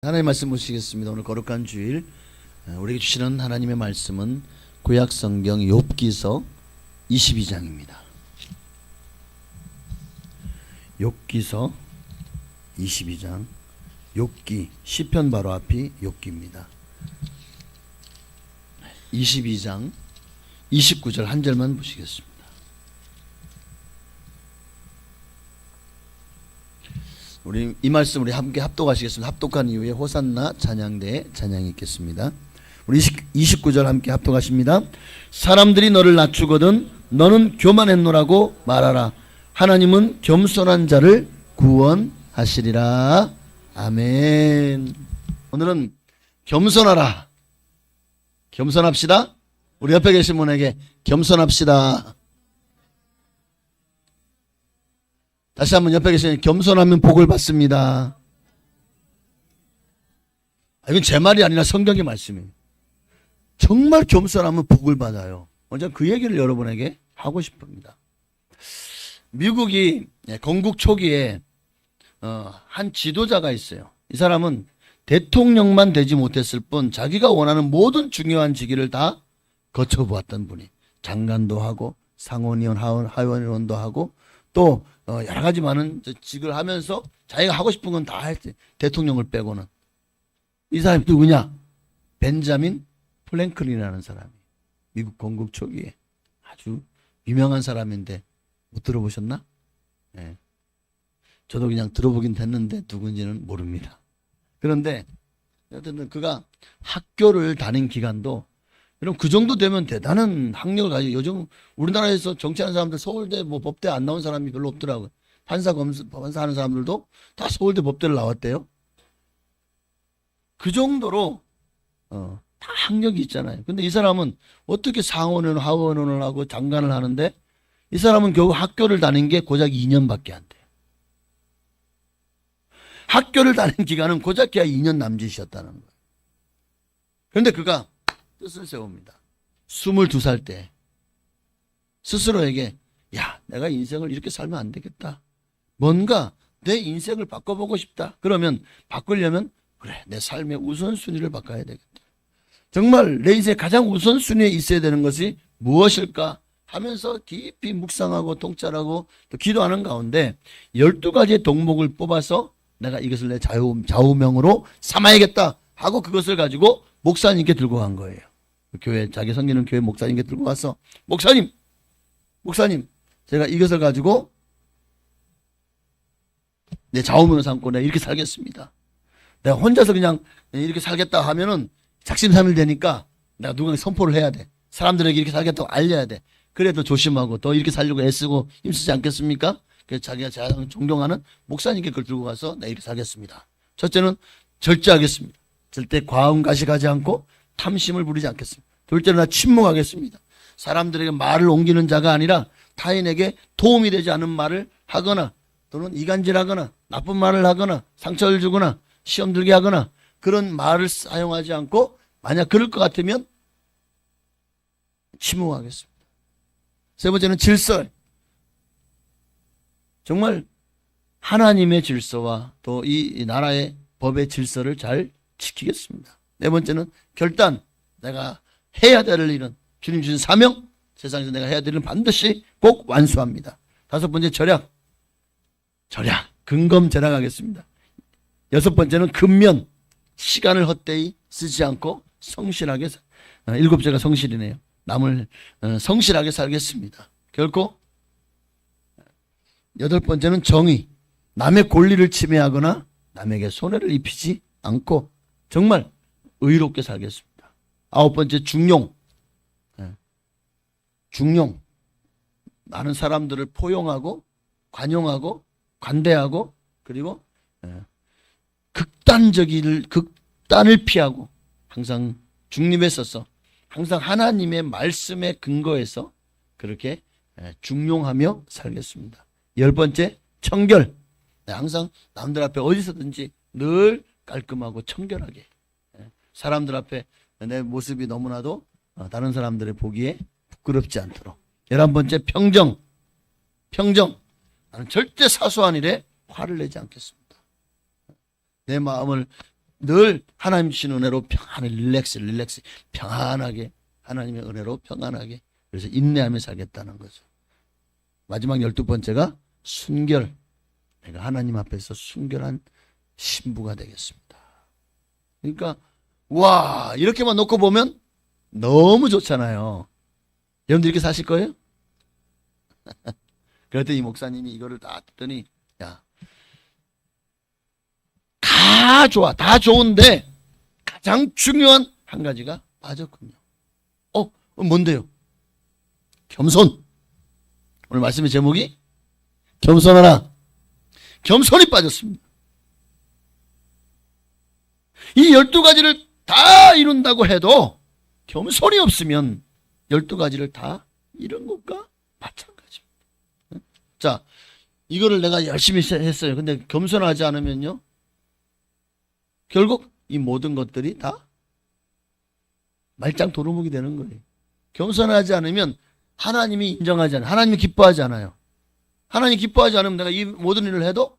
하나님의 말씀 보시겠습니다. 오늘 거룩한 주일 우리에게 주시는 하나님의 말씀은 구약성경 욥기서 22장입니다. 욥기서 22장, 욥기, 시편 바로 앞이 욥기입니다. 22장 29절 한 절만 보시겠습니다. 우리 이 말씀 우리 함께 합독하시겠습니다. 합독한 이후에 호산나 찬양대에 찬양이 있겠습니다. 우리 29절 함께 합독하십니다. 사람들이 너를 낮추거든 너는 교만했노라고 말하라. 하나님은 겸손한 자를 구원하시리라. 아멘. 오늘은 겸손하라. 겸손합시다. 우리 옆에 계신 분에게 겸손합시다. 다시 한번 옆에 계시는 겸손하면 복을 받습니다. 이건 제 말이 아니라 성경의 말씀이에요. 정말 겸손하면 복을 받아요. 먼저 그 얘기를 여러분에게 하고 싶습니다. 미국이 건국 초기에 한 지도자가 있어요. 이 사람은 대통령만 되지 못했을 뿐 자기가 원하는 모든 중요한 직위를 다 거쳐보았던 분이, 장관도 하고 상원의원, 하원의원도 하고 또 여러 가지 많은 직을 하면서 자기가 하고 싶은 건 다 했지. 대통령을 빼고는. 이 사람이 누구냐? 벤자민 프랭클린이라는 사람이 미국 건국 초기에 아주 유명한 사람인데 못 들어보셨나? 네. 저도 그냥 들어보긴 됐는데 누군지는 모릅니다. 그런데 여튼 그가 학교를 다닌 기간도, 여러분 그 정도 되면 대단한 학력을 가지고, 요즘 우리나라에서 정치하는 사람들 서울대 법대 안 나온 사람이 별로 없더라고요. 판사 하는 사람들도 다 서울대 법대를 나왔대요. 그 정도로 다 학력이 있잖아요. 근데 이 사람은 어떻게 상원의원, 하원의원을 하고 장관을 하는데, 이 사람은 겨우 학교를 다닌 게 고작 2년밖에 안 돼요. 학교를 다닌 기간은 고작해야 2년 남짓이었다는 거예요. 그런데 그가 뜻을 세웁니다. 22살 때 스스로에게, 야, 내가 인생을 이렇게 살면 안 되겠다. 뭔가 내 인생을 바꿔보고 싶다. 그러면 바꾸려면 그래, 내 삶의 우선순위를 바꿔야 되겠다. 정말 내 인생의 가장 우선순위에 있어야 되는 것이 무엇일까 하면서 깊이 묵상하고 통찰하고 또 기도하는 가운데 12가지의 덕목을 뽑아서 내가 이것을 내 좌우명으로 삼아야겠다 하고 그것을 가지고 목사님께 들고 간 거예요. 교회, 자기 섬기는 교회 목사님께 들고 와서, 목사님, 제가 이것을 가지고 내 좌우명을 삼고 내가 이렇게 살겠습니다. 내가 혼자서 그냥 이렇게 살겠다 하면은 작심삼일 되니까 내가 누군가에게 선포를 해야 돼. 사람들에게 이렇게 살겠다고 알려야 돼. 그래도 조심하고 더 이렇게 살려고 애쓰고 힘쓰지 않겠습니까? 그래서 자기가 존경하는 목사님께 그걸 들고 가서 내가 이렇게 살겠습니다. 첫째는 절제하겠습니다. 절대 과음가시하지 않고 탐심을 부리지 않겠습니다. 둘째는 나 침묵하겠습니다. 사람들에게 말을 옮기는 자가 아니라 타인에게 도움이 되지 않는 말을 하거나 또는 이간질하거나 나쁜 말을 하거나 상처를 주거나 시험 들게 하거나 그런 말을 사용하지 않고, 만약 그럴 것 같으면 침묵하겠습니다. 세 번째는 질서. 정말 하나님의 질서와 또 이 나라의 법의 질서를 잘 지키겠습니다. 네 번째는 결단. 내가 해야 될 일은, 주님 주신 사명, 세상에서 내가 해야 될 일은 반드시 꼭 완수합니다. 다섯 번째 절약. 근검절약하겠습니다. 여섯 번째는 근면. 시간을 헛되이 쓰지 않고 성실하게, 일곱째가 성실이네요. 남을 성실하게 살겠습니다. 결코. 여덟 번째는 정의. 남의 권리를 침해하거나 남에게 손해를 입히지 않고 정말 의롭게 살겠습니다. 아홉 번째 중용. 많은 사람들을 포용하고 관용하고 관대하고, 그리고 극단을 피하고 항상 중립에 서서 항상 하나님의 말씀에 근거해서 그렇게 중용하며 살겠습니다. 열 번째 청결. 항상 남들 앞에 어디서든지 늘 깔끔하고 청결하게, 사람들 앞에 내 모습이 너무나도 다른 사람들의 보기에 부끄럽지 않도록. 11번째 평정. 나는 절대 사소한 일에 화를 내지 않겠습니다. 내 마음을 늘 하나님 주신 은혜로 평안히 릴렉스 평안하게 하나님의 은혜로 평안하게 그래서 인내하며 살겠다는 거죠. 마지막 12번째가 순결. 내가 하나님 앞에서 순결한 신부가 되겠습니다. 그러니까 와 이렇게만 놓고 보면 너무 좋잖아요. 여러분들 이렇게 사실 거예요? 그랬더니 이 목사님이 이거를 다 듣더니 야, 다 좋아 다 좋은데 가장 중요한 한 가지가 빠졌군요. 뭔데요? 겸손. 오늘 말씀의 제목이 겸손하라. 겸손이 빠졌습니다. 이 12가지를 다 이룬다고 해도 겸손이 없으면 12가지를 다 이룬 것과 마찬가지입니다. 자, 이거를 내가 열심히 했어요. 근데 겸손하지 않으면요, 결국 이 모든 것들이 다 말짱 도루묵이 되는 거예요. 겸손하지 않으면 하나님이 인정하지 않아요. 하나님이 기뻐하지 않아요. 하나님 기뻐하지 않으면 내가 이 모든 일을 해도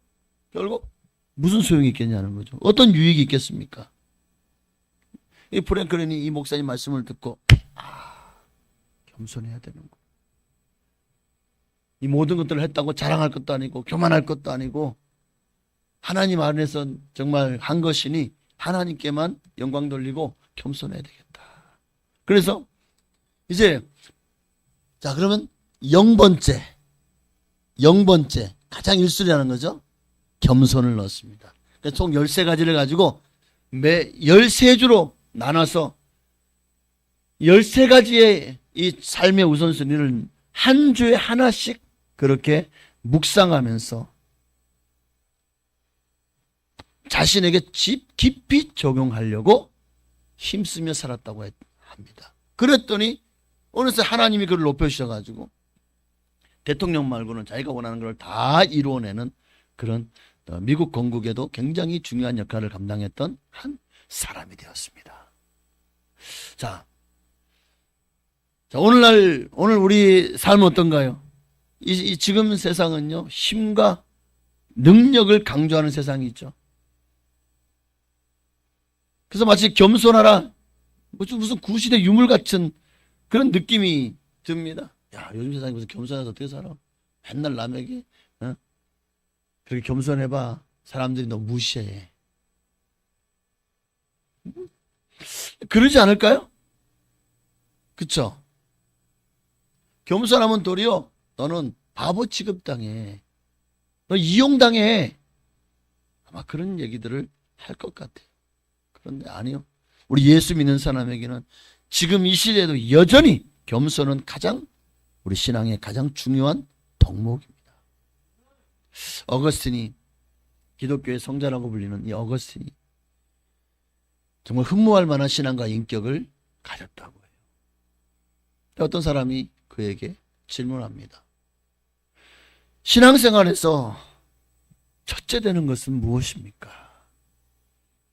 결국 무슨 소용이 있겠냐는 거죠. 어떤 유익이 있겠습니까? 이 프랭클린이 이 목사님 말씀을 듣고 겸손해야 되는 거. 이 모든 것들을 했다고 자랑할 것도 아니고 교만할 것도 아니고 하나님 안에서 정말 한 것이니 하나님께만 영광 돌리고 겸손해야 되겠다. 그래서 이제 자 그러면 0번째 가장 1순위라는 거죠. 겸손을 넣었습니다. 그러니까 총 13가지를 가지고 매 13주로 나눠서 13가지의 이 삶의 우선순위를 한 주에 하나씩 그렇게 묵상하면서 자신에게 깊이 적용하려고 힘쓰며 살았다고 합니다. 그랬더니 어느새 하나님이 그를 높여주셔가지고 대통령 말고는 자기가 원하는 걸 다 이루어내는 그런 미국 건국에도 굉장히 중요한 역할을 감당했던 한 사람이 되었습니다. 자, 오늘 우리 삶은 어떤가요? 지금 세상은요, 힘과 능력을 강조하는 세상이 있죠. 그래서 마치 겸손하라, 무슨 구시대 유물 같은 그런 느낌이 듭니다. 야, 요즘 세상에 무슨 겸손해서 어떻게 살아? 맨날 남에게, 그렇게 겸손해봐. 사람들이 너 무시해. 그러지 않을까요? 그쵸? 겸손하면 도리어 너는 바보 취급당해. 너 이용당해. 아마 그런 얘기들을 할 것 같아요. 그런데 아니요. 우리 예수 믿는 사람에게는 지금 이 시대에도 여전히 겸손은 우리 신앙의 가장 중요한 덕목입니다. 어거스틴이, 기독교의 성자라고 불리는 이 어거스틴이 정말 흠모할 만한 신앙과 인격을 가졌다고 해요. 어떤 사람이 그에게 질문합니다. 신앙생활에서 첫째 되는 것은 무엇입니까?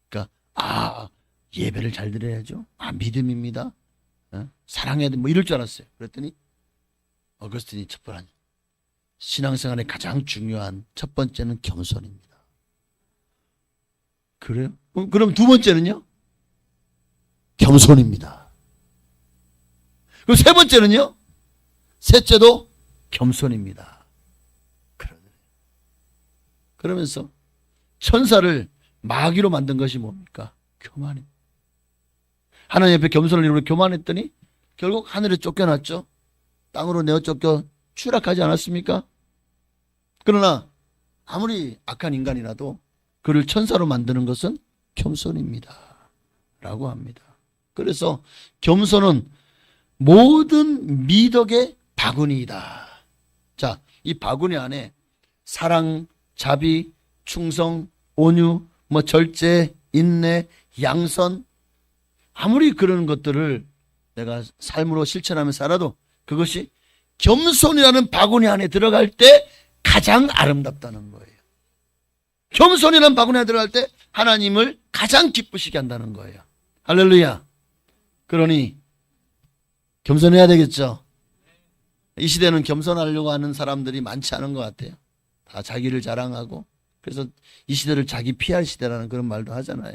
그러니까 예배를 잘 드려야죠. 믿음입니다. 사랑해야 돼. 뭐 이럴 줄 알았어요. 그랬더니 어거스틴이 신앙생활의 가장 중요한 첫 번째는 겸손입니다. 그래요? 그럼 두 번째는요? 겸손입니다. 그리고 세 번째는요? 셋째도 겸손입니다. 그러면서 천사를 마귀로 만든 것이 뭡니까? 교만입니다. 하나님 앞에 겸손을 이루고 교만했더니 결국 하늘에 쫓겨났죠. 땅으로 내어 쫓겨 추락하지 않았습니까? 그러나 아무리 악한 인간이라도 그를 천사로 만드는 것은 겸손입니다. 라고 합니다. 그래서 겸손은 모든 미덕의 바구니이다. 자, 이 바구니 안에 사랑, 자비, 충성, 온유, 절제, 인내, 양선, 아무리 그런 것들을 내가 삶으로 실천하며 살아도 그것이 겸손이라는 바구니 안에 들어갈 때 가장 아름답다는 거예요. 겸손이라는 바구니 안에 들어갈 때 하나님을 가장 기쁘시게 한다는 거예요. 할렐루야. 그러니 겸손해야 되겠죠. 이 시대는 겸손하려고 하는 사람들이 많지 않은 것 같아요. 다 자기를 자랑하고, 그래서 이 시대를 자기 피할 시대라는 그런 말도 하잖아요.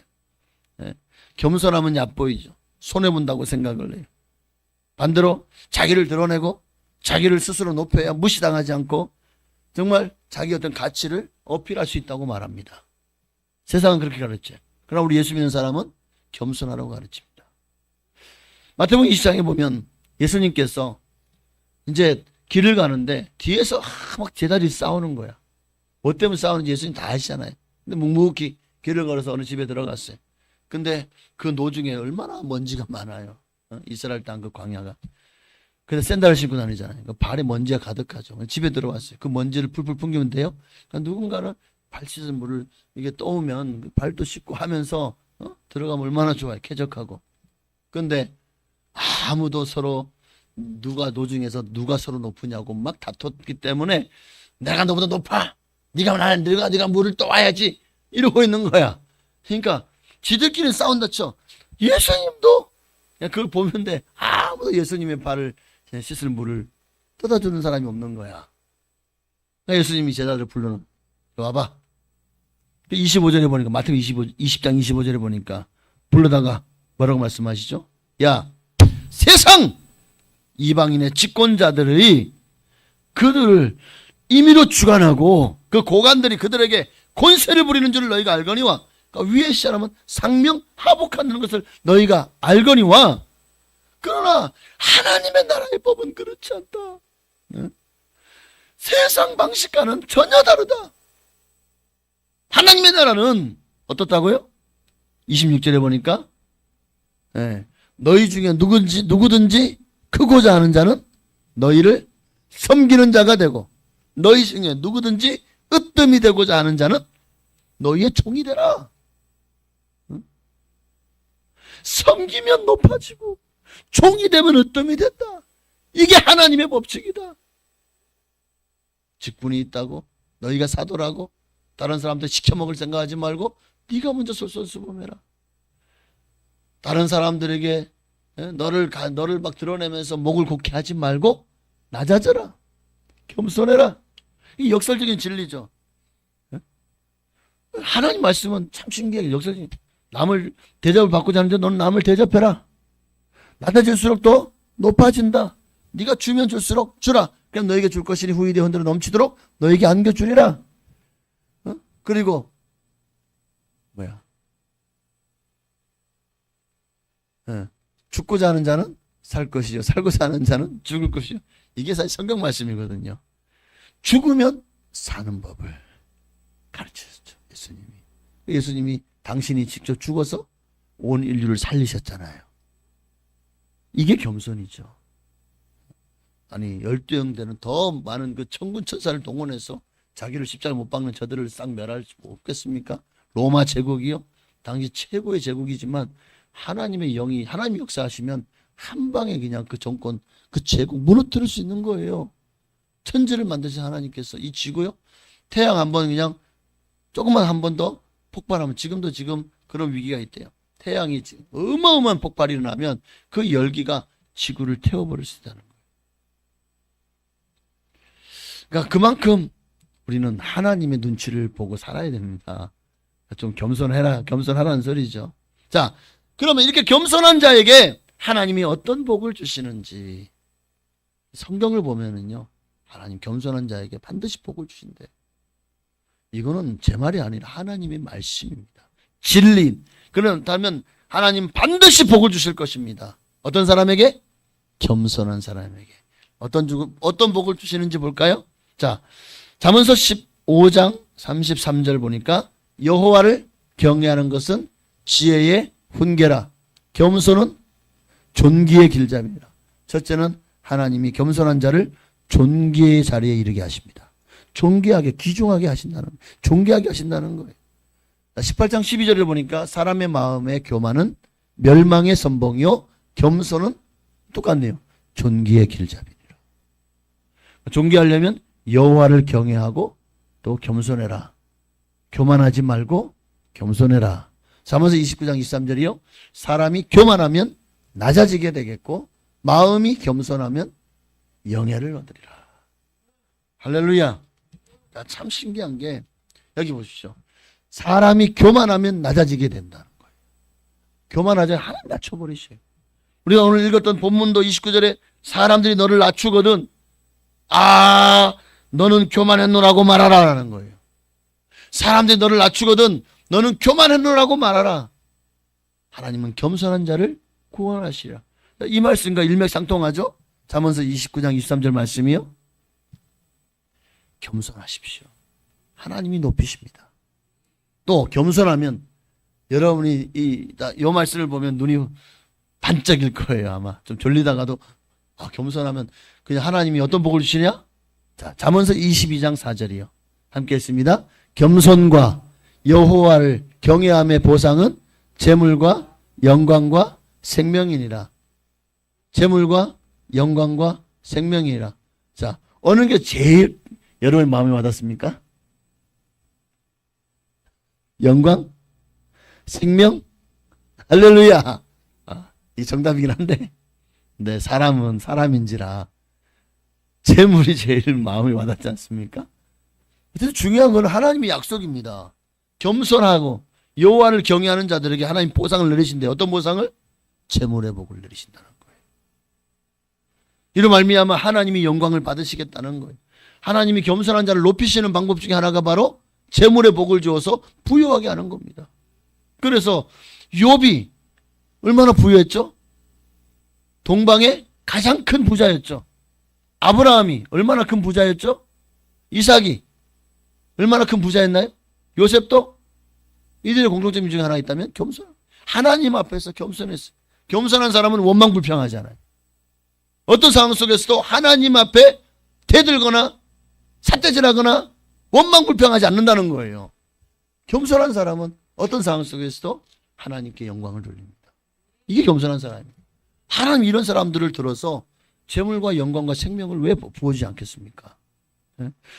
예. 겸손하면 얕보이죠. 손해본다고 생각을 해요. 반대로 자기를 드러내고 자기를 스스로 높여야 무시당하지 않고 정말 자기 어떤 가치를 어필할 수 있다고 말합니다. 세상은 그렇게 가르쳐요. 그러나 우리 예수 믿는 사람은 겸손하라고 가르칩니다. 마태복음 20장에 보면 예수님께서 이제 길을 가는데 뒤에서 막 제자들이 싸우는 거야. 뭐 때문에 싸우는지 예수님 다 아시잖아요. 근데 묵묵히 길을 걸어서 어느 집에 들어갔어요. 근데 그 노중에 얼마나 먼지가 많아요. 이스라엘 땅 그 광야가. 그래서 샌들을 신고 다니잖아요. 그 발에 먼지가 가득하죠. 집에 들어왔어요. 그 먼지를 풀풀 풍기면 돼요. 그러니까 누군가는 발 씻은 물을 이게 떠오면 발도 씻고 하면서 들어가면 얼마나 좋아요. 쾌적하고. 근데 아무도 서로 누가 노중에서 누가 서로 높으냐고 막 다퉜기 때문에 내가 너보다 높아. 네가 물을 떠와야지. 이러고 있는 거야. 그러니까 지들끼리 싸운다 쳐. 예수님도 그냥 그걸 보면 돼. 아무도 예수님의 발을 씻을 물을 떠다주는 사람이 없는 거야. 그러니까 예수님이 제자들을 불러는 와봐. 25절에 보니까 마태복음 20장 25절에 보니까 불러다가 뭐라고 말씀하시죠? 야, 세상 이방인의 집권자들의 그들을 임의로 주관하고 그 고관들이 그들에게 권세를 부리는 줄 너희가 알거니와, 그러니까 위에 시하면 상명하복하는 것을 너희가 알거니와, 그러나 하나님의 나라의 법은 그렇지 않다. 네? 세상 방식과는 전혀 다르다. 하나님의 나라는 어떻다고요? 26절에 보니까 너희 중에 누구든지 크고자 하는 자는 너희를 섬기는 자가 되고, 너희 중에 누구든지 으뜸이 되고자 하는 자는 너희의 종이 되라. 섬기면 높아지고 종이 되면 으뜸이 된다. 이게 하나님의 법칙이다. 직분이 있다고 너희가 사도라고 다른 사람들 시켜먹을 생각하지 말고 네가 먼저 솔선수범해라. 다른 사람들에게 너를 막 드러내면서 목을 곧게 하지 말고 낮아져라. 겸손해라. 이 역설적인 진리죠. 하나님 말씀은 참 신기하게 역설적인. 남을 대접을 받고자 하는데 너는 남을 대접해라. 낮아질수록 더 높아진다. 네가 주면 줄수록 주라. 그럼 너에게 줄 것이니 후히 내 흔들어 넘치도록 너에게 안겨주리라. 그리고 죽고자 하는 자는 살 것이요 살고자 하는 자는 죽을 것이요. 이게 사실 성경 말씀이거든요. 죽으면 사는 법을 가르치셨죠. 예수님이 당신이 직접 죽어서 온 인류를 살리셨잖아요. 이게 겸손이죠. 아니 12형제는 더 많은 그 천군 천사를 동원해서 자기를 십자가에 못 박는 저들을 싹 멸할 수 없겠습니까? 로마 제국이요. 당시 최고의 제국이지만 하나님의 영이 하나님이 역사하시면 한 방에 그냥 그 정권 그 제국 무너뜨릴 수 있는 거예요. 천지를 만드신 하나님께서 이 지구요. 태양 한번 그냥 조금만 한 번 더 폭발하면 지금 그런 위기가 있대요. 태양이 어마어마한 폭발이 일어나면 그 열기가 지구를 태워버릴 수 있다는 거예요. 그러니까 그만큼 우리는 하나님의 눈치를 보고 살아야 됩니다. 좀 겸손하라는 소리죠. 자, 그러면 이렇게 겸손한 자에게 하나님이 어떤 복을 주시는지 성경을 보면은요, 하나님 겸손한 자에게 반드시 복을 주신대요. 이거는 제 말이 아니라 하나님의 말씀입니다. 진리. 그렇다면 하나님 반드시 복을 주실 것입니다. 어떤 사람에게? 겸손한 사람에게. 어떤 복을 주시는지 볼까요? 자, 잠언서 15장 33절 보니까 여호와를 경외하는 것은 지혜의 훈계라. 겸손은 존귀의 길잡이라. 첫째는 하나님이 겸손한 자를 존귀의 자리에 이르게 하십니다. 존귀하게, 귀중하게 하신다는, 존귀하게 하신다는 거예요. 18장 12절을 보니까 사람의 마음의 교만은 멸망의 선봉이요 겸손은 똑같네요. 존귀의 길잡이니라. 존귀하려면 여호와를 경외하고 또 겸손해라. 교만하지 말고 겸손해라. 잠언서 29장 23절이요. 사람이 교만하면 낮아지게 되겠고 마음이 겸손하면 영예를 얻으리라. 할렐루야. 참 신기한 게 여기 보십시오. 사람이 교만하면 낮아지게 된다는 거예요. 교만하지 않아요. 하나님 낮춰버리셔요. 우리가 오늘 읽었던 본문도 29절에 사람들이 너를 낮추거든 너는 교만했노라고 말하라라는 거예요. 사람들이 너를 낮추거든 너는 교만했노라고 말하라. 하나님은 겸손한 자를 구원하시라. 이 말씀과 일맥상통하죠? 잠언서 29장 23절 말씀이요. 겸손하십시오. 하나님이 높이십니다. 또 겸손하면 여러분이 이 말씀을 보면 눈이 반짝일 거예요. 아마 좀 졸리다가도 겸손하면 그냥 하나님이 어떤 복을 주시냐? 자, 잠언서 22장 4절이요. 함께 했습니다. 겸손과 여호와를 경외함의 보상은 재물과 영광과 생명이니라. 재물과 영광과 생명이니라. 자, 어느 게 제일 여러분의 마음에 와닿습니까? 영광? 생명? 할렐루야! 이 정답이긴 한데, 네, 사람은 사람인지라 재물이 제일 마음에 와닿지 않습니까? 그래서 중요한 건 하나님의 약속입니다. 겸손하고 여호와를 경외하는 자들에게 하나님 보상을 내리신대. 어떤 보상을? 재물의 복을 내리신다는 거예요. 이로 말미암아 하나님이 영광을 받으시겠다는 거예요. 하나님이 겸손한 자를 높이시는 방법 중에 하나가 바로 재물의 복을 주어서 부유하게 하는 겁니다. 그래서 욥이 얼마나 부유했죠? 동방의 가장 큰 부자였죠. 아브라함이 얼마나 큰 부자였죠? 이삭이 얼마나 큰 부자였나요? 요셉도? 이들의 공통점 중에 하나 있다면 겸손. 하나님 앞에서 겸손했어요. 겸손한 사람은 원망불평하잖아요. 어떤 상황 속에서도 하나님 앞에 대들거나 삿대질하거나 원망불평하지 않는다는 거예요. 겸손한 사람은 어떤 상황 속에서도 하나님께 영광을 돌립니다. 이게 겸손한 사람이에요. 하나님 이런 사람들을 들어서 재물과 영광과 생명을 왜 부어주지 않겠습니까?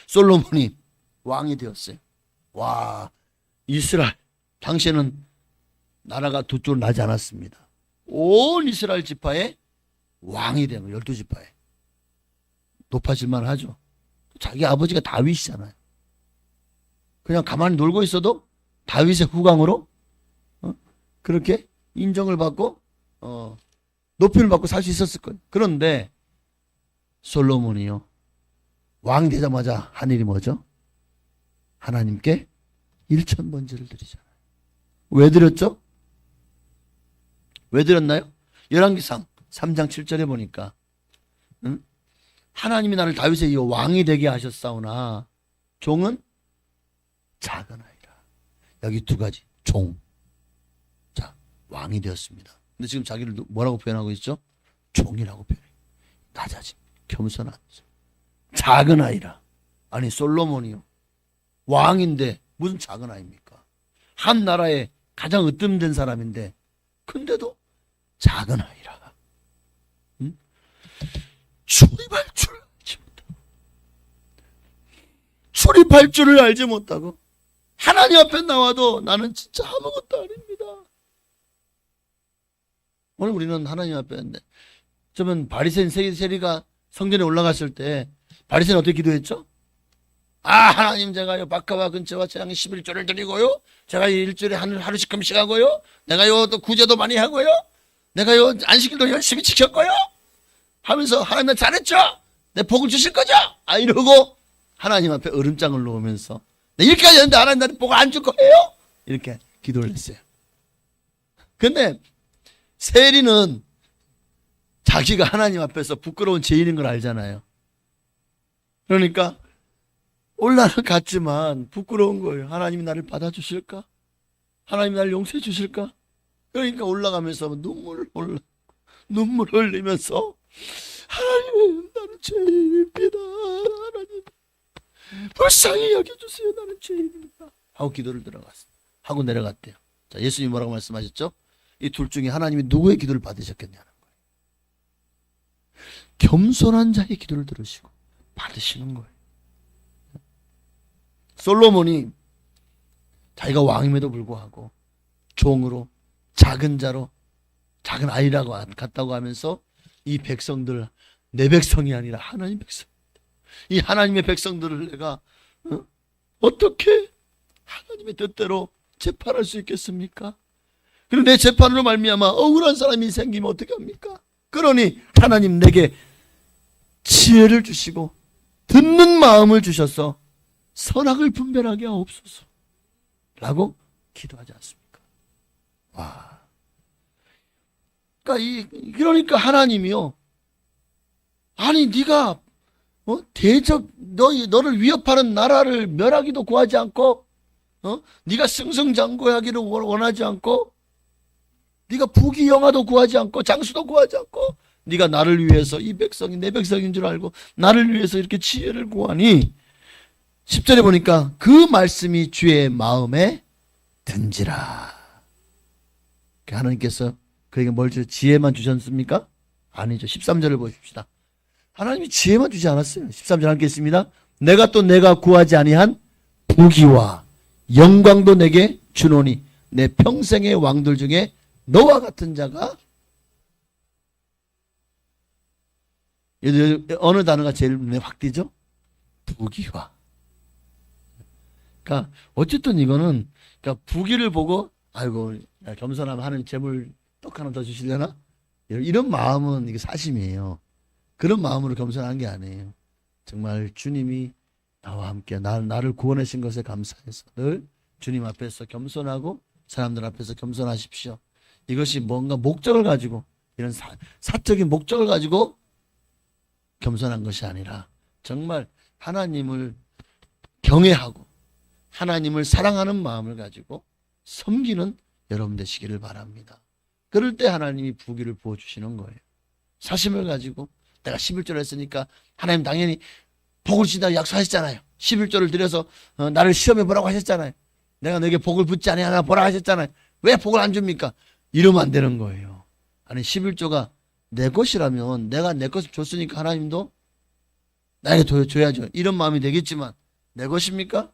솔로몬이 왕이 되었어요. 와, 이스라엘 당시에는 나라가 두 쪽 나지 않았습니다. 온 이스라엘 지파의 왕이 된 거예요. 12지파에. 높아질만 하죠. 자기 아버지가 다윗이잖아요. 그냥 가만히 놀고 있어도 다윗의 후광으로 그렇게 인정을 받고 높임을 받고 살 수 있었을 거예요. 그런데 솔로몬이요, 왕이 되자마자 한 일이 뭐죠? 하나님께 1,000번제를 드리잖아요. 왜 드렸죠? 왜 드렸나요? 열왕기상 3장 7절에 보니까 하나님이 나를 다윗의 이어 왕이 되게 하셨사오나 종은 작은 아이라. 여기 두 가지. 종. 자, 왕이 되었습니다. 근데 지금 자기를 뭐라고 표현하고 있죠? 종이라고 표현해요. 낮아짐, 겸손한 작은 아이라. 아니 솔로몬이요, 왕인데 무슨 작은 아이입니까? 한 나라의 가장 으뜸된 사람인데 근데도 작은 아이라. 출입할 줄을 알지 못하고, 출입할 줄을 알지 못하고 하나님 앞에 나와도 나는 진짜 아무것도 아닙니다. 오늘 우리는 하나님 앞에 있는데, 저는 바리새인 세리가 성전에 올라갔을 때 바리새인은 어떻게 기도했죠? 하나님, 제가요 박하와 근처와 재앙의 11조를 드리고요, 제가 일주일에 하루씩 금식하고요, 내가요 또 구제도 많이 하고요, 내가요 안식일도 열심히 지켰고요 하면서 하나님 나 잘했죠? 내 복을 주실 거죠? 이러고 하나님 앞에 얼음장을 놓으면서 이렇게까지 했는데 하나님 나한테 복을 안 줄 거예요? 이렇게 기도를 했어요. 근데 세리는 자기가 하나님 앞에서 부끄러운 죄인인 걸 알잖아요. 그러니까 올라는 갔지만 부끄러운 거예요. 하나님이 나를 받아주실까? 하나님이 나를 용서해 주실까? 그러니까 올라가면서 눈물 흘리면서 하나님, 나는 죄인입니다. 하나님 불쌍히 여겨주세요. 나는 죄인입니다. 하고 기도를 들어갔어요. 하고 내려갔대요. 자, 예수님이 뭐라고 말씀하셨죠? 이 둘 중에 하나님이 누구의 기도를 받으셨겠냐는 거예요. 겸손한 자의 기도를 들으시고 받으시는 거예요. 솔로몬이 자기가 왕임에도 불구하고 종으로, 작은 자로, 작은 아이라고 갔다고 하면서 이 백성들, 내 백성이 아니라 하나님 백성, 이 하나님의 백성들을 내가 어떻게 하나님의 뜻대로 재판할 수 있겠습니까? 그리고 내 재판으로 말미암아 억울한 사람이 생기면 어떻게 합니까? 그러니 하나님 내게 지혜를 주시고 듣는 마음을 주셔서 선악을 분별하게 하옵소서 라고 기도하지 않습니까? 와. 그러니까 하나님이요, 아니 네가 너를 위협하는 나라를 멸하기도 구하지 않고, 네가 승승장구하기를 원하지 않고, 네가 부귀영화도 구하지 않고 장수도 구하지 않고, 네가 나를 위해서 이 백성이 내 백성인 줄 알고 나를 위해서 이렇게 지혜를 구하니 10절에 보니까 그 말씀이 주의 마음에 든지라. 하나님께서 그에게 뭘 주셨? 지혜만 주셨습니까? 아니죠. 13절을 보십시다. 하나님이 지혜만 주지 않았어요. 13절 하겠습니다. 내가 구하지 아니한 부귀와 영광도 내게 주노니 내 평생의 왕들 중에 너와 같은 자가, 어느 단어가 제일 눈에 확 띄죠? 부귀와. 그러니까 어쨌든 이거는, 그러니까 부귀를 보고 아이고 겸손하면 하는 재물 떡 하나 더 주시려나? 이런 마음은 이게 사심이에요. 그런 마음으로 겸손한 게 아니에요. 정말 주님이 나와 함께 나를 구원하신 것에 감사해서 늘 주님 앞에서 겸손하고 사람들 앞에서 겸손하십시오. 이것이 뭔가 목적을 가지고, 이런 사적인 목적을 가지고 겸손한 것이 아니라 정말 하나님을 경외하고 하나님을 사랑하는 마음을 가지고 섬기는 여러분 되시기를 바랍니다. 그럴 때 하나님이 부귀를 부어주시는 거예요. 사심을 가지고 내가 11조를 했으니까 하나님 당연히 복을 주신다고 약속하셨잖아요. 11조를 드려서 나를 시험해 보라고 하셨잖아요. 내가 너에게 복을 붓지 않으나 보라 하셨잖아요. 왜 복을 안 줍니까? 이러면 안 되는 거예요. 아니 11조가 내 것이라면 내가 내 것을 줬으니까 하나님도 나에게 줘야죠. 이런 마음이 되겠지만 내 것입니까?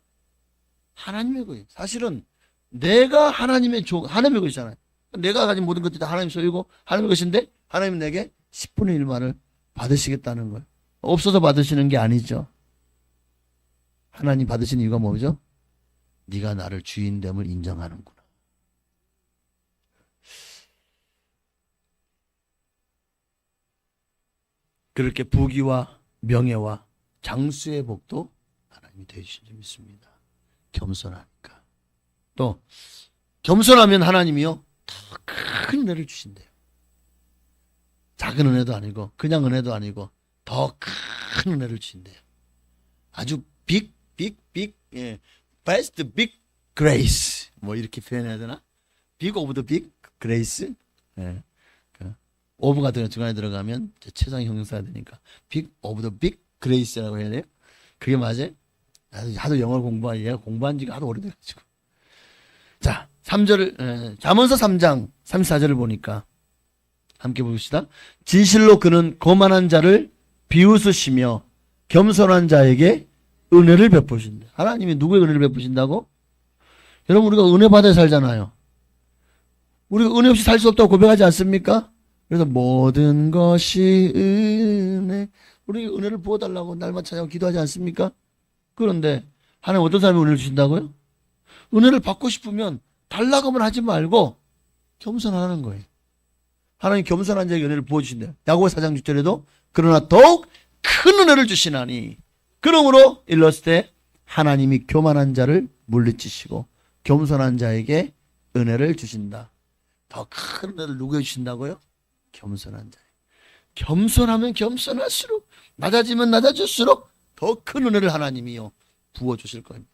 하나님의 거예요. 사실은 내가 하나님의 것이잖아요. 내가 가진 모든 것들이 다 하나님 소유고 하나님의 것인데 하나님은 내게 10분의 1만을 받으시겠다는 거예요. 없어서 받으시는 게 아니죠. 하나님 받으시는 이유가 뭐죠? 네가 나를 주인됨을 인정하는구나. 그렇게 부귀와 명예와 장수의 복도 하나님이 되어주신 줄 믿습니다. 겸손하니까. 또 겸손하면 하나님이요 더 큰 은혜를 주신대요. 작은 은혜도 아니고 그냥 은혜도 아니고 더 큰 은혜를 주신대요. 아주 best big grace, 뭐 이렇게 표현해야 되나? big of the big grace. 예. 오브가 중간에 들어가면 최상의 형용사가 되니까 big of the big grace라고 해야 돼요. 그게 맞아요? 하도 영어를 공부한 지가 하도 오래돼가지고. 자, 3절을, 잠언서 3장 34절을 보니까 함께 봅시다. 진실로 그는 거만한 자를 비웃으시며 겸손한 자에게 은혜를 베푸신다. 하나님이 누구의 은혜를 베푸신다고? 여러분, 우리가 은혜 받아 살잖아요. 우리가 은혜 없이 살 수 없다고 고백하지 않습니까? 그래서 모든 것이 은혜, 우리 은혜를 부어달라고 날마다 찾아가고 기도하지 않습니까? 그런데 하나님 어떤 사람이 은혜를 주신다고요? 은혜를 받고 싶으면 달라고만 하지 말고 겸손하는 거예요. 하나님 겸손한 자에게 은혜를 부어주신대요. 야고보 4장 6절에도 그러나 더욱 큰 은혜를 주시나니, 그러므로 일렀을 하나님이 교만한 자를 물리치시고 겸손한 자에게 은혜를 주신다. 더 큰 은혜를 누구에게 주신다고요? 겸손한 자에게. 겸손하면 겸손할수록, 낮아지면 낮아질수록 더 큰 은혜를 하나님이요 부어주실 겁니다.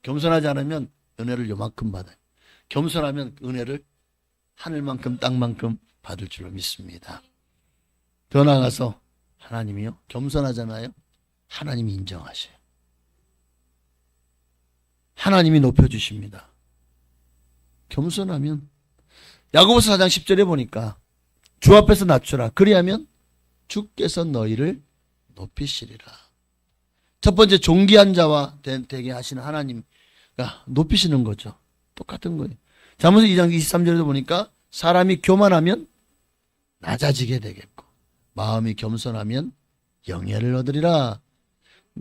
겸손하지 않으면 은혜를 요만큼 받아요. 겸손하면 은혜를 하늘만큼 땅만큼 받을 줄로 믿습니다. 더 나아가서 하나님이요 겸손하잖아요. 하나님이 인정하셔요. 하나님이 높여주십니다. 겸손하면 야고보서 4장 10절에 보니까 주 앞에서 낮추라. 그리하면 주께서 너희를 높이시리라. 첫 번째 존귀한 자와 되게 하시는 하나님 높이시는 거죠. 똑같은 거예요. 잠언서 2장 23절에도 보니까 사람이 교만하면 낮아지게 되겠고 마음이 겸손하면 영예를 얻으리라.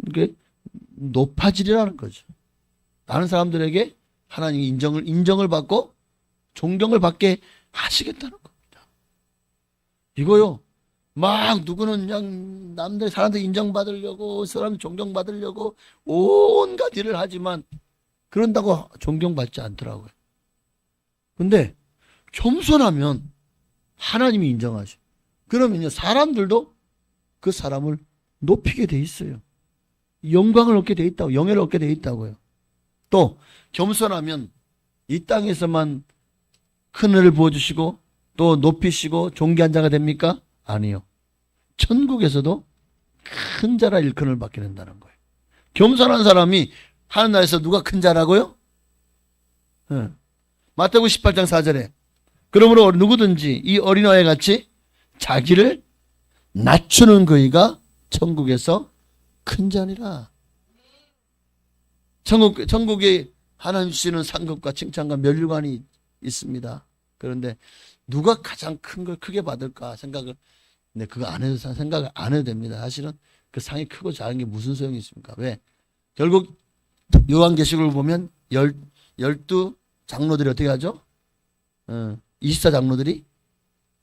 이게 높아지리라는 거죠. 다른 사람들에게 하나님이 인정을 받고 존경을 받게 하시겠다는 겁니다. 이거요. 막 누구는 그냥 남들 사람들 인정받으려고 사람 존경받으려고 온갖 일을 하지만 그런다고 존경받지 않더라고요. 근데 겸손하면 하나님이 인정하셔. 그러면요 사람들도 그 사람을 높이게 돼 있어요. 영광을 얻게 돼 있다고, 영예를 얻게 돼 있다고요. 또 겸손하면 이 땅에서만 큰 은혜를 부어주시고 또 높이시고 존귀한 자가 됩니까? 아니요. 천국에서도 큰 자라 일컬음을 받게 된다는 거예요. 겸손한 사람이 하늘나라에서 누가 큰 자라고요? 네. 마태복음 18장 4절에 그러므로 누구든지 이 어린아이 같이 자기를 낮추는 그이가 천국에서 큰 자니라. 천국에 하나님 주시는 상급과 칭찬과 면류관이 있습니다. 그런데 누가 가장 큰 걸 크게 받을까 생각을, 근데 그거 안 해도 생각을 안 해도 됩니다. 사실은 그 상이 크고 작은 게 무슨 소용이 있습니까? 왜? 결국 요한계시록을 보면 12 장로들이 어떻게 하죠? 24 장로들이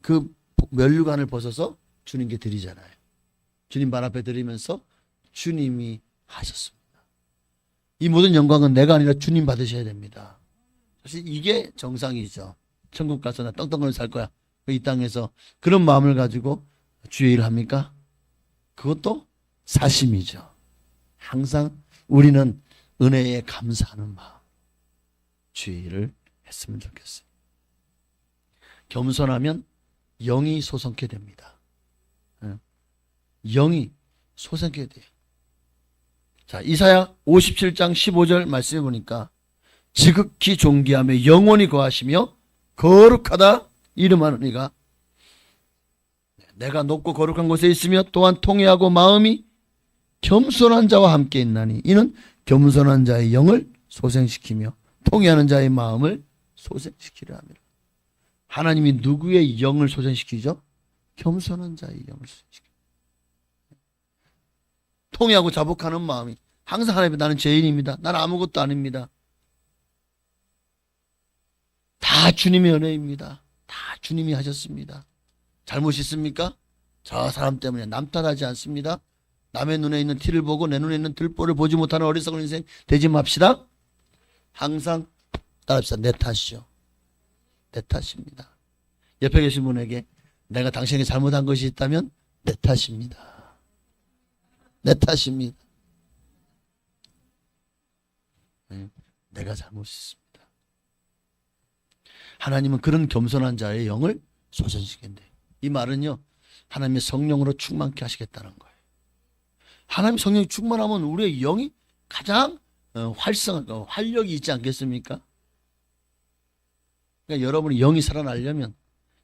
그 면류관을 벗어서 주님께 드리잖아요. 주님 발 앞에 드리면서 주님이 하셨습니다. 이 모든 영광은 내가 아니라 주님 받으셔야 됩니다. 사실 이게 정상이죠. 천국 가서 나 떵떵거리며 살 거야. 이 땅에서 그런 마음을 가지고 주의 일을 합니까? 그것도 사심이죠. 항상 우리는 은혜에 감사하는 마음, 주의 일을 했으면 좋겠어요. 겸손하면 영이 솟게 됩니다. 영이 솟게 돼요. 자, 이사야 57장 15절 말씀해 보니까 지극히 존귀하며 영원히 거하시며 거룩하다 이름하는 이가 내가 높고 거룩한 곳에 있으며 또한 통회하고 마음이 겸손한 자와 함께 있나니 이는 겸손한 자의 영을 소생시키며 통회하는 자의 마음을 소생시키려 함이라. 하나님이 누구의 영을 소생시키죠? 겸손한 자의 영을 소생시키죠. 통회하고 자복하는 마음이 항상 하나님 나는 죄인입니다. 나는 아무것도 아닙니다. 다 주님의 은혜입니다. 다 주님이 하셨습니다. 잘못 있습니까? 저 사람 때문에 남 탓하지 않습니다. 남의 눈에 있는 티를 보고 내 눈에 있는 들보를 보지 못하는 어리석은 인생 되지 맙시다. 항상 따라합시다. 내 탓이요. 내 탓입니다. 옆에 계신 분에게 내가 당신에게 잘못한 것이 있다면 내 탓입니다. 내 탓입니다. 내가 잘못했습니다. 하나님은 그런 겸손한 자의 영을 소생시킨대. 이 말은요, 하나님의 성령으로 충만케 하시겠다는 거예요. 하나님 성령이 충만하면 우리의 영이 가장 활성하고 활력이 있지 않겠습니까? 그러니까 여러분이 영이 살아나려면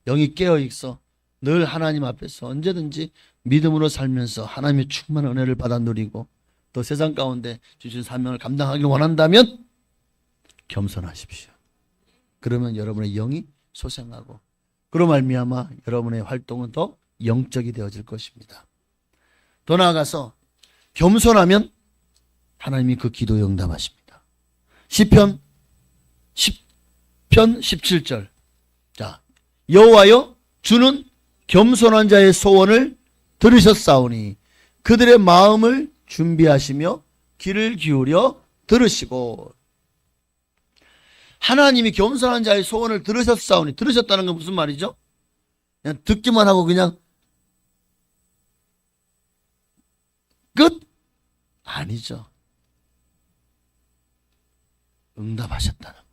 영이 깨어있어 늘 하나님 앞에서 언제든지 믿음으로 살면서 하나님의 충만한 은혜를 받아 누리고 또 세상 가운데 주신 사명을 감당하길 원한다면 겸손하십시오. 그러면 여러분의 영이 소생하고 그로 말미암아 여러분의 활동은 더 영적이 되어질 것입니다. 더 나아가서 겸손하면 하나님이 그 기도에 응답하십니다. 시편 17절. 자, 여호와여 주는 겸손한 자의 소원을 들으셨사오니 그들의 마음을 준비하시며 귀를 기울여 들으시고. 하나님이 겸손한 자의 소원을 들으셨사오니, 들으셨다는 건 무슨 말이죠? 그냥 듣기만 하고 그냥 끝? 아니죠.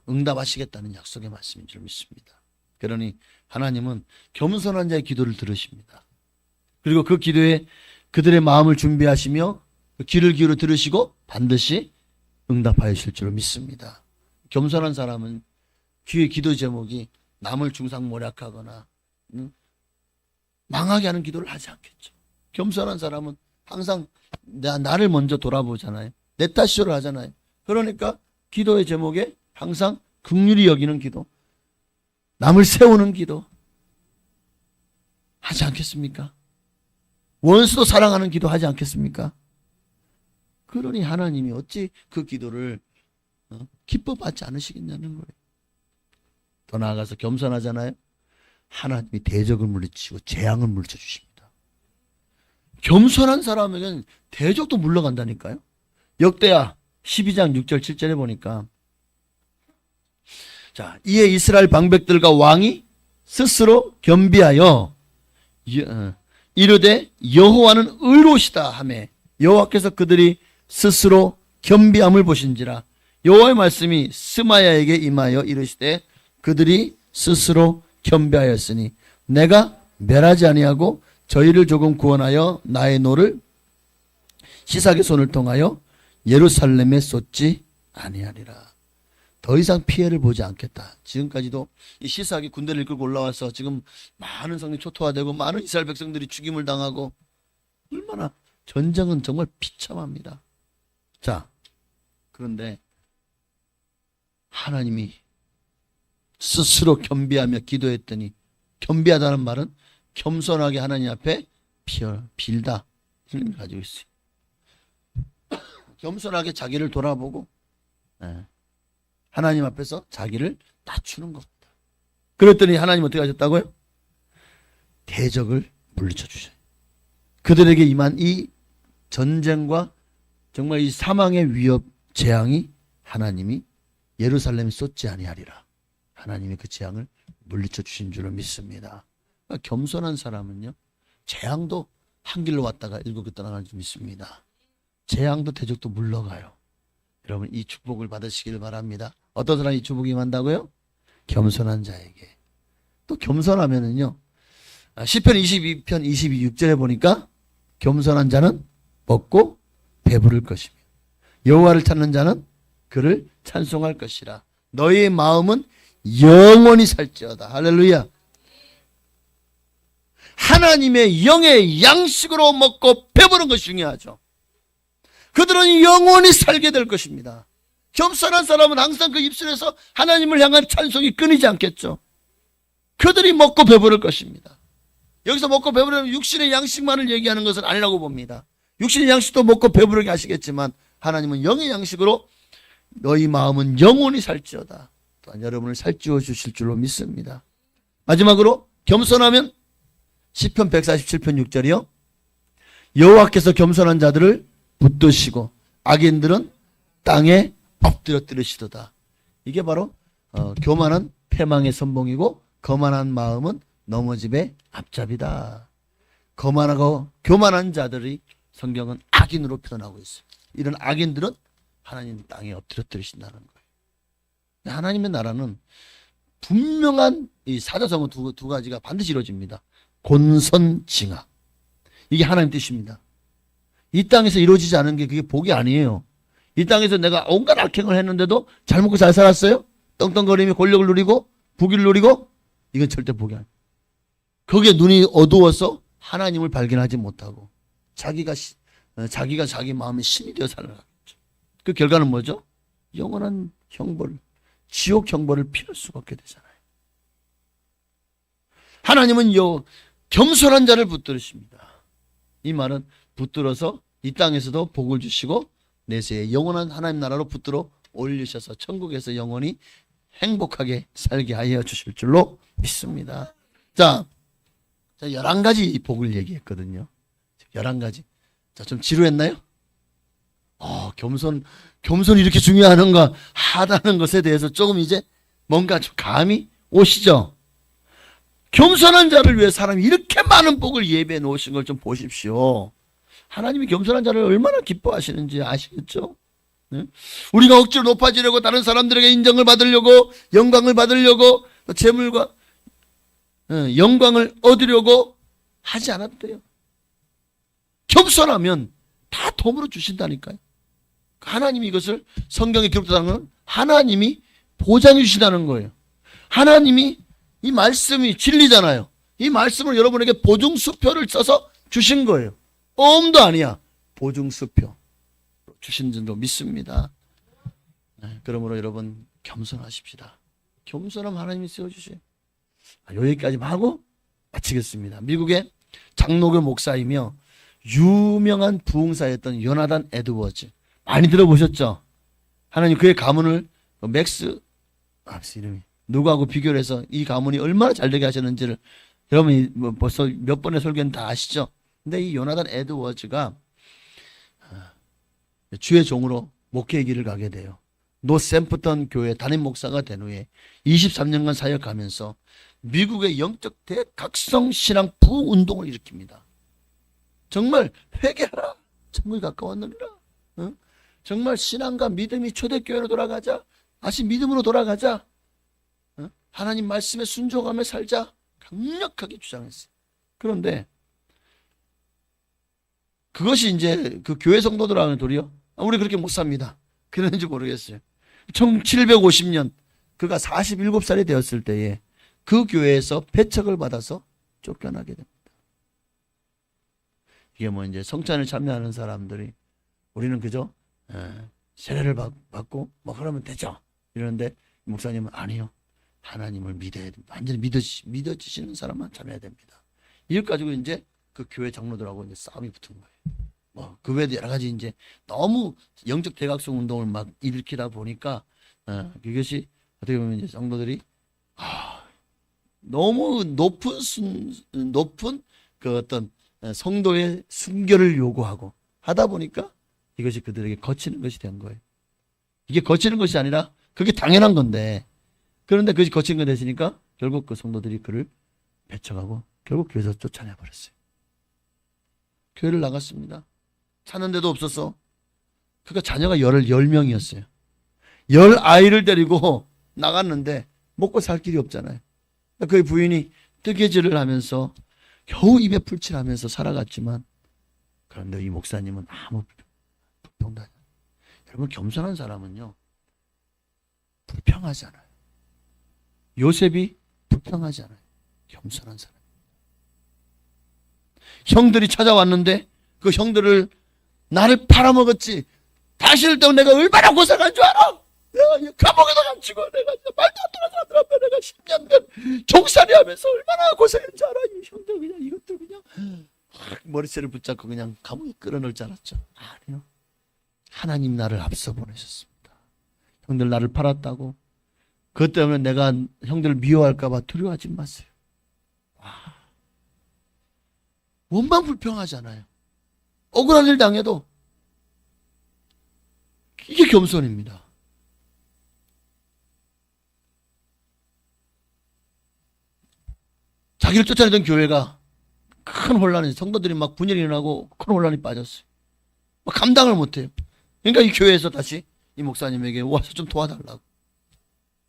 응답하시겠다는 약속의 말씀인 줄 믿습니다. 그러니 하나님은 겸손한 자의 기도를 들으십니다. 그리고 그 기도에 그들의 마음을 준비하시며 귀를 기울여 들으시고 반드시 응답하실 줄 믿습니다. 겸손한 사람은 귀의 기도 제목이 남을 중상모략하거나 망하게 하는 기도를 하지 않겠죠. 겸손한 사람은 항상 나를 먼저 돌아보잖아요. 내 탓이를 하잖아요. 그러니까 기도의 제목에 항상 긍휼히 여기는 기도, 남을 세우는 기도 하지 않겠습니까? 원수도 사랑하는 기도 하지 않겠습니까? 그러니 하나님이 어찌 그 기도를 기뻐받지 않으시겠냐는 거예요. 더 나아가서 겸손하잖아요. 하나님이 대적을 물리치고 재앙을 물리쳐 주십니다. 겸손한 사람에게는 대적도 물러간다니까요. 역대하 12장 6절 7절에 보니까 자, 이에 이스라엘 방백들과 왕이 스스로 겸비하여 이르되 여호와는 의로우시다 하매 여호와께서 그들이 스스로 겸비함을 보신지라. 여호와의 말씀이 스마야에게 임하여 이르시되 그들이 스스로 겸비하였으니 내가 멸하지 아니하고 저희를 조금 구원하여 나의 노를 시삭의 손을 통하여 예루살렘에 쏟지 아니하리라. 더 이상 피해를 보지 않겠다. 지금까지도 이 시삭이 군대를 이끌고 올라와서 지금 많은 성이 초토화되고 많은 이스라엘 백성들이 죽임을 당하고 얼마나 전쟁은 정말 비참합니다. 자, 그런데 하나님이 스스로 겸비하며 기도했더니, 겸비하다는 말은 겸손하게 하나님 앞에 빌다 이런 의미를 가지고 있어요. 겸손하게 자기를 돌아보고 하나님 앞에서 자기를 낮추는 겁니다. 그랬더니 하나님 어떻게 하셨다고요? 대적을 물리쳐 주셔요. 그들에게 임한 이 전쟁과 정말 이 사망의 위협, 재앙이 하나님이 예루살렘에 쏟지 아니하리라. 하나님이 그 재앙을 물리쳐 주신 줄로 믿습니다. 그러니까 겸손한 사람은요, 재앙도 한 길로 왔다가 일곱 길 떠나가는 줄 믿습니다. 재앙도 대적도 물러가요. 여러분 이 축복을 받으시길 바랍니다. 어떤 사람이 이 축복이 임한다고요? 겸손한 자에게. 또 겸손하면은요, 시편 22편 22절에 보니까 겸손한 자는 먹고 배부를 것이며 여호와를 찾는 자는 그를 찬송할 것이라. 너희의 마음은 영원히 살지어다. 할렐루야. 하나님의 영의 양식으로 먹고 배부른 것이 중요하죠. 그들은 영원히 살게 될 것입니다. 겸손한 사람은 항상 그 입술에서 하나님을 향한 찬송이 끊이지 않겠죠. 그들이 먹고 배부를 것입니다. 여기서 먹고 배부르면 육신의 양식만을 얘기하는 것은 아니라고 봅니다. 육신의 양식도 먹고 배부르게 하시겠지만 하나님은 영의 양식으로 너희 마음은 영원히 살지어다. 또한 여러분을 살찌워 주실 줄로 믿습니다. 마지막으로 겸손하면 시편 147편 6절이요. 여호와께서 겸손한 자들을 붙드시고 악인들은 땅에 엎드려뜨리시도다. 이게 바로 교만한 패망의 선봉이고 거만한 마음은 넘어짐의 앞잡이다. 거만하고 교만한 자들이 성경은 악인으로 표현하고 있어요. 이런 악인들은 하나님 땅에 엎드려뜨리신다는 거예요. 하나님의 나라는 분명한 이 사자성어 두 가지가 반드시 이루어집니다. 곤선징악. 이게 하나님 뜻입니다. 이 땅에서 이루어지지 않은 게 그게 복이 아니에요. 이 땅에서 내가 온갖 악행을 했는데도 잘 먹고 잘 살았어요? 떵떵거리며 권력을 누리고 부귀를 누리고 이건 절대 복이 아니에요. 거기에 눈이 어두워서 하나님을 발견하지 못하고 자기가 자기 마음의 신이 되어 살아가겠죠. 그 결과는 뭐죠? 영원한 형벌, 지옥 형벌을 피할 수밖에 되잖아요. 하나님은 겸손한 자를 붙들으십니다. 이 말은 붙들어서 이 땅에서도 복을 주시고 내세에 영원한 하나님 나라로 붙들어 올리셔서 천국에서 영원히 행복하게 살게 하여 주실 줄로 믿습니다. 자, 11가지 복을 얘기했거든요. 11가지. 자, 좀 지루했나요? 겸손이 이렇게 중요한가 하다는 것에 대해서 조금 이제 뭔가 좀 감이 오시죠? 겸손한 자를 위해 사람이 이렇게 많은 복을 예배해 놓으신 걸 좀 보십시오. 하나님이 겸손한 자를 얼마나 기뻐하시는지 아시겠죠? 네? 우리가 억지로 높아지려고 다른 사람들에게 인정을 받으려고 영광을 받으려고 재물과 영광을 얻으려고 하지 않아도 돼요. 겸손하면 다 도움으로 주신다니까요. 하나님이 이것을 성경에 기록되다는 건 하나님이 보장해 주신다는 거예요. 하나님이 이 말씀이 진리잖아요. 이 말씀을 여러분에게 보증수표를 써서 주신 거예요. 오음도 아니야. 보증수표 주신 줄로 믿습니다. 그러므로 여러분 겸손하십시다. 겸손하면 하나님이 세워주세요. 여기까지만 하고 마치겠습니다. 미국의 장로교 목사이며 유명한 부흥사였던 요나단 에드워즈 많이 들어보셨죠? 하나님 그의 가문을 이름이 누구하고 비교를 해서 이 가문이 얼마나 잘되게 하셨는지를 여러분이 뭐 벌써 몇 번의 설교는 다 아시죠? 근데 이 요나단 에드워즈가 주의 종으로 목회의 길을 가게 돼요. 노샘프턴 교회 담임 목사가 된 후에 23년간 사역하면서 미국의 영적 대각성 신앙 부운동을 일으킵니다. 정말 회개하라. 천국이 가까웠느니라. 어? 정말 신앙과 믿음이 초대교회로 돌아가자. 다시 믿음으로 돌아가자. 어? 하나님 말씀에 순종하며 살자. 강력하게 주장했어요. 그런데 그것이 이제 그 교회 성도들하고는 도리어 우리 그렇게 못 삽니다. 그랬는지 모르겠어요. 1750년 그가 47살이 되었을 때에 그 교회에서 배척을 받아서 쫓겨나게 됩니다. 이게 뭐 이제 성찬을 참여하는 사람들이 우리는 그저 세례를 받고 뭐 그러면 되죠. 이러는데 목사님은 아니요. 하나님을 믿어야 됩니다. 완전히 믿어지시는 사람만 참여해야 됩니다. 이것 가지고 이제 그 교회 장로들하고 이제 싸움이 붙은 거예요. 뭐 그 외에도 여러 가지 이제 너무 영적 대각성 운동을 막 일으키다 보니까 그것이 어떻게 보면 이제 성도들이 너무 높은 그 어떤 성도의 순결을 요구하고 하다 보니까 이것이 그들에게 거치는 것이 된 거예요. 이게 거치는 것이 아니라 그게 당연한 건데 그런데 그것이 거친 거 되시니까 결국 그 성도들이 그를 배척하고 결국 교회에서 쫓아내버렸어요. 교회를 나갔습니다. 사는 데도 없었어. 그가 자녀가 10명이었어요. 10아이를 데리고 나갔는데 먹고 살 길이 없잖아요. 그의 부인이 뜨개질을 하면서 겨우 입에 풀칠하면서 살아갔지만 그런데 이 목사님은 아무 불평도 하지 않아요. 여러분 겸손한 사람은요 불평하지 않아요. 요셉이 불평하지 않아요. 겸손한 사람. 형들이 찾아왔는데 그 형들을 나를 팔아먹었지. 당신을 때문에 내가 얼마나 고생한 줄 알아? 내가 감옥에도 갇히고 내가 말도 안 되는 사람들 앞에 내가 10년간 종살이 하면서 얼마나 고생했는지 알아? 이 형들 그냥 이것들 그냥 머리채를 붙잡고 그냥 감옥에 끌어넣을 줄 알았죠. 아니요. 하나님 나를 앞서 보내셨습니다. 형들 나를 팔았다고 그것 때문에 내가 형들을 미워할까 봐 두려워하지 마세요. 와. 원망 불평하잖아요. 억울한 일 당해도 이게 겸손입니다. 자기를 쫓아내던 교회가 큰 혼란이 성도들이 막 분열이 일어나고 큰 혼란이 빠졌어요. 막 감당을 못해요. 그러니까 이 교회에서 다시 이 목사님에게 와서 좀 도와달라고.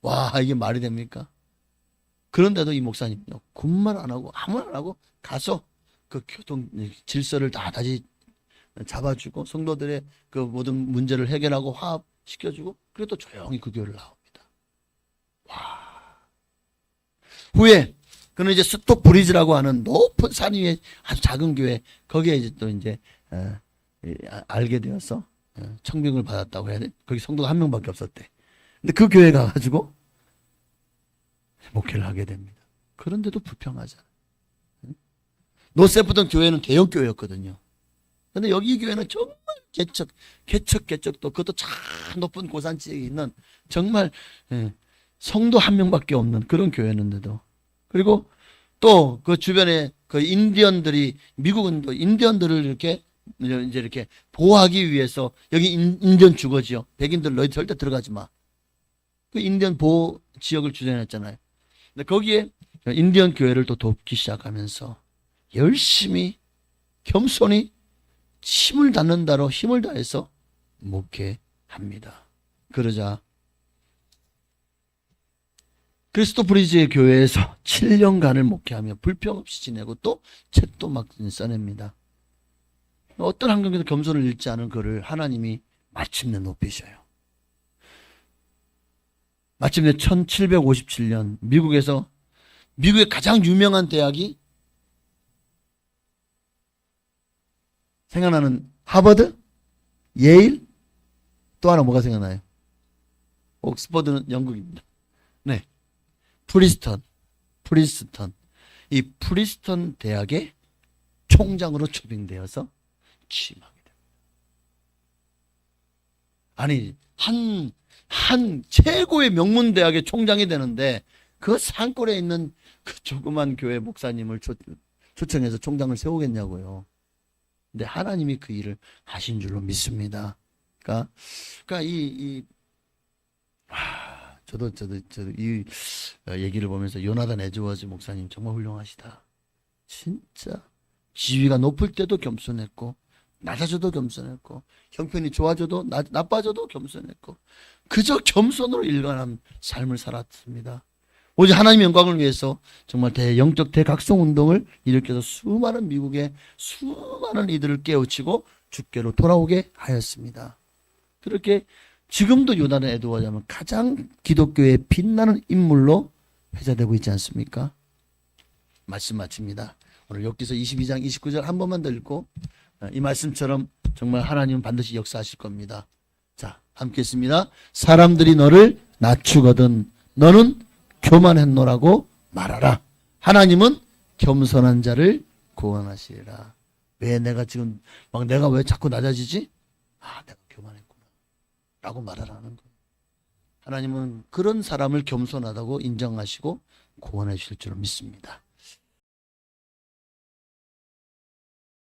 와 이게 말이 됩니까? 그런데도 이 목사님요 군말 안 하고 아무 말 안 하고 가서 그 교통 질서를 다 다시 잡아주고 성도들의 그 모든 문제를 해결하고 화합시켜주고 그래도 조용히 그 교회를 나옵니다. 와. 후에 그는 이제 스톡브리지라고 하는 높은 산 위에 아주 작은 교회 거기에 이제 또 이제 알게 되어서 청빙을 받았다고 해야 돼. 거기 성도가 1명밖에 없었대. 근데 그 교회 가가지고 목회를 하게 됩니다. 그런데도 불평하잖아. 노세프던 교회는 대형 교회였거든요. 근데 여기 교회는 정말 개척도 그것도 참 높은 고산지에 있는 정말 성도 1명밖에 없는 그런 교회였는데도 그리고 또 그 주변에 그 인디언들이 미국은 또 인디언들을 이제 이렇게 보호하기 위해서 여기 인디언 주거지요. 백인들 너희 절대 들어가지 마. 그 인디언 보호 지역을 주장했잖아요. 근데 거기에 인디언 교회를 또 돕기 시작하면서 열심히 겸손히 힘을 닿는다로 힘을 다해서 목회합니다. 그러자 그리스도 브리지의 교회에서 7년간을 목회하며 불평 없이 지내고 또 책도 막 써냅니다. 어떤 환경에도 겸손을 잃지 않은 그를 하나님이 마침내 높이셔요. 마침내 1757년 미국의 가장 유명한 대학이 생각나는 하버드, 예일, 또 하나 뭐가 생각나요? 옥스퍼드는 영국입니다. 네, 프리스턴. 이 프리스턴 대학의 총장으로 초빙되어서 취임하게 됩니다. 아니 한 한 최고의 명문대학의 총장이 되는데 그 산골에 있는 그 조그만 교회 목사님을 초청해서 총장을 세우겠냐고요. 근데 하나님이 그 일을 하신 줄로 믿습니다. 그러니까 저도 이 얘기를 보면서 요나단 에드워즈 목사님 정말 훌륭하시다. 진짜 지위가 높을 때도 겸손했고 낮아져도 겸손했고 형편이 좋아져도 나빠져도 겸손했고 그저 겸손으로 일관한 삶을 살았습니다. 오직 하나님의 영광을 위해서 정말 대영적 대각성 운동을 일으켜서 수많은 미국의 수많은 이들을 깨우치고 주께로 돌아오게 하였습니다. 그렇게 지금도 요나단 에드워즈는 가장 기독교의 빛나는 인물로 회자되고 있지 않습니까? 말씀 마칩니다. 오늘 욥기서 22장 29절 한 번만 더 읽고 이 말씀처럼 정말 하나님은 반드시 역사하실 겁니다. 자, 함께 했습니다. 사람들이 너를 낮추거든 너는 교만했노라고 말하라. 하나님은 겸손한 자를 구원하시리라. 왜 내가 지금 내가 왜 자꾸 낮아지지? 내가 교만했구나 라고 말하라는 거예요. 하나님은 그런 사람을 겸손하다고 인정하시고 구원해 주실 줄 믿습니다.